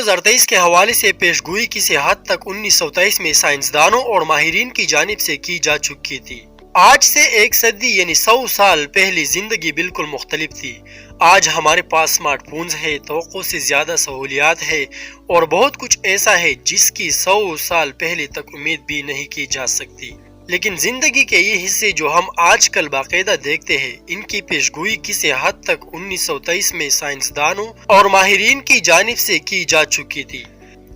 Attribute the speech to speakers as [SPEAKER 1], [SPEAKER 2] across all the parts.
[SPEAKER 1] 2023 के हवाले से पेशगोई किसी हद तक 1923 में साइंसदानों और माहिरीन की जानिब से की जा चुकी थी। आज से एक सदी यानी 100 साल पहले जिंदगी बिल्कुल मुख्तलिफ थी। आज हमारे पास स्मार्टफोन्स है, तवक्को से ज्यादा सहूलियात है और बहुत कुछ ऐसा है जिसकी 100 साल पहले तक उम्मीद भी नहीं की जा सकती। लेकिन जिंदगी के ये हिस्से जो हम आजकल बाकायदा देखते हैं, इनकी पेशगोई किसी हद तक 1923 में साइंसदानों और माहिरीन की जानिब से की जा चुकी थी।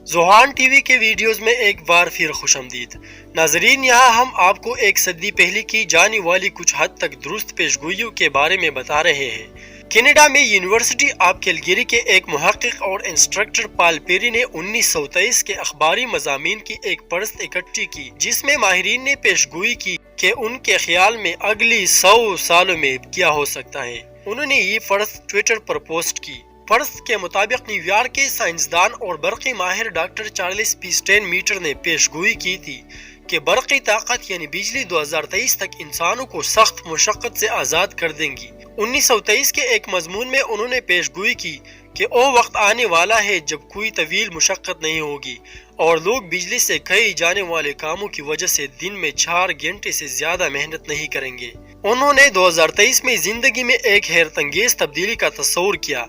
[SPEAKER 1] ज़ोहान टीवी के वीडियोस में एक बार फिर खुशामदीद नाजरीन। यहाँ हम आपको एक सदी पहले की जाने वाली कुछ हद तक दुरुस्त पेशगोइयों के बारे में बता रहे हैं। कनाडा में यूनिवर्सिटी ऑफ कैलगरी के एक मुहक्किक और इंस्ट्रक्टर पॉल पेरी ने 1923 के अखबारी मज़ामीन की एक फहरिस्त इकट्ठी की, जिसमें माहिरीन ने पेशगोई की कि उनके ख्याल में अगली 100 सालों में क्या हो सकता है। उन्होंने ये फहरिस्त ट्विटर पर पोस्ट की। फहरिस्त के मुताबिक न्यूयॉर्क के साइंसदान और बरक़ी माहिर डॉक्टर चार्ल्स पी स्टेनमीटर ने पेशगोई की थी कि बरक़ी ताकत यानी बिजली 2023 तक इंसानों को सख्त मुशक्क़त से आज़ाद कर देंगी। 1923 के एक मजमून में उन्होंने पेशगोई की कि वो वक्त आने वाला है जब कोई तवील मुशक्क़त नहीं होगी और लोग बिजली से किए जाने वाले कामों की वजह से दिन में 4 घंटे से ज्यादा मेहनत नहीं करेंगे। उन्होंने 2023 में जिंदगी में एक हैरत अंगेज तब्दीली का तस्वुर किया,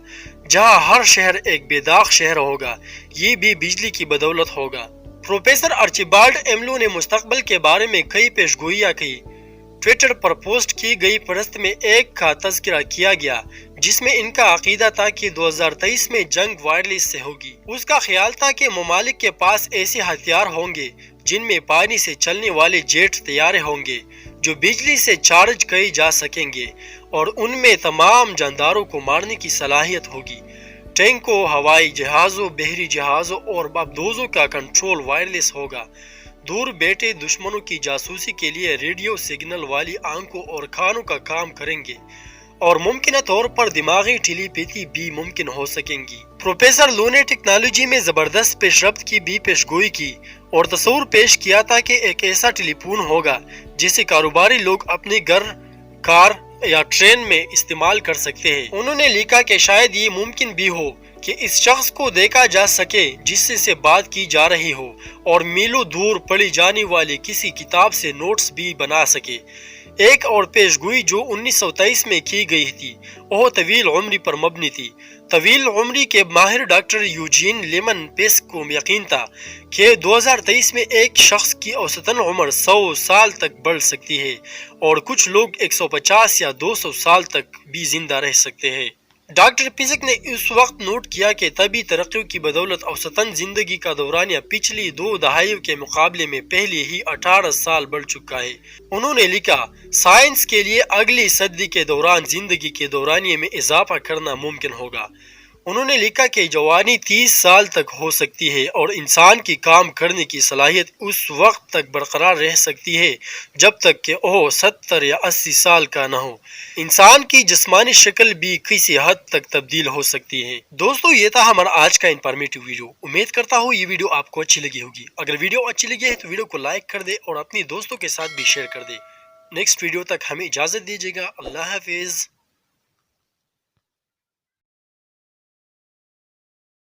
[SPEAKER 1] जहां हर शहर एक बेदाग शहर होगा, ये भी बिजली की बदौलत होगा। प्रोफेसर आर्चिबाल्ड एमलो ने मुस्तकबिल के बारे में कई पेशगोइयां की। ट्विटर पर पोस्ट की गई फहरिस्त में एक का तज़किरा किया गया, जिसमें इनका अकीदा था कि 2023 में जंग वायरलेस से होगी। उसका ख्याल था कि ममालिक के पास ऐसे हथियार होंगे जिनमें पानी से चलने वाले जेट तैयारे होंगे जो बिजली से चार्ज किए जा सकेंगे और उनमें तमाम जानदारों को मारने की सलाहियत होगी। टैंकों, हवाई जहाज़ों, बहरी जहाज़ों और बमदोज़ों का कंट्रोल वायरलेस होगा। दूर बैठे दुश्मनों की जासूसी के लिए रेडियो सिग्नल वाली आंखों और कानों का काम करेंगे और मुमकिन तौर पर दिमागी टेलीपैथी भी मुमकिन हो सकेंगी। प्रोफेसर लो ने टेक्नोलॉजी में जबरदस्त पेशरफ्त की भी पेशगोई की और तस्वुर पेश किया था कि एक ऐसा टेलीफोन होगा जिसे कारोबारी लोग अपने घर, कार या ट्रेन में इस्तेमाल कर सकते हैं। उन्होंने लिखा कि शायद ये मुमकिन भी हो कि इस शख्स को देखा जा सके जिससे से बात की जा रही हो और मीलों दूर पढ़ी जाने वाली किसी किताब से नोट्स भी बना सके। एक और पेशगोई जो 1923 में की गई थी वह तवील उम्री पर मबनी थी। तवील उम्री के माहिर डॉक्टर यूजीन लेमन पेस को यकीन था कि 2023 में एक शख्स की औसतन उम्र 100 साल तक बढ़ सकती है और कुछ लोग 150 या 200 साल तक भी जिंदा रह सकते हैं। डॉक्टर पिजक ने उस वक्त नोट किया कि तबी तरक्की की बदौलत औसतन जिंदगी का दौरानिया पिछली 2 दहाइयों के मुकाबले में पहले ही 18 साल बढ़ चुका है। उन्होंने लिखा, साइंस के लिए अगली सदी के दौरान जिंदगी के दौरानिये में इजाफा करना मुमकिन होगा। उन्होंने लिखा कि जवानी 30 साल तक हो सकती है और इंसान की काम करने की सलाहियत उस वक्त तक बरकरार रह सकती है जब तक कि वह 70 या 80 साल का न हो। इंसान की जिस्मानी शक्ल भी किसी हद तक तब्दील हो सकती है। दोस्तों, ये था हमारा आज का इंफॉर्मेटिव वीडियो। उम्मीद करता हूँ ये वीडियो आपको अच्छी लगी होगी। अगर वीडियो अच्छी लगी है तो वीडियो को लाइक कर दे और अपने दोस्तों के साथ भी शेयर कर दे। नेक्स्ट वीडियो तक हमें इजाजत दीजिएगा। अल्लाह हाफिज।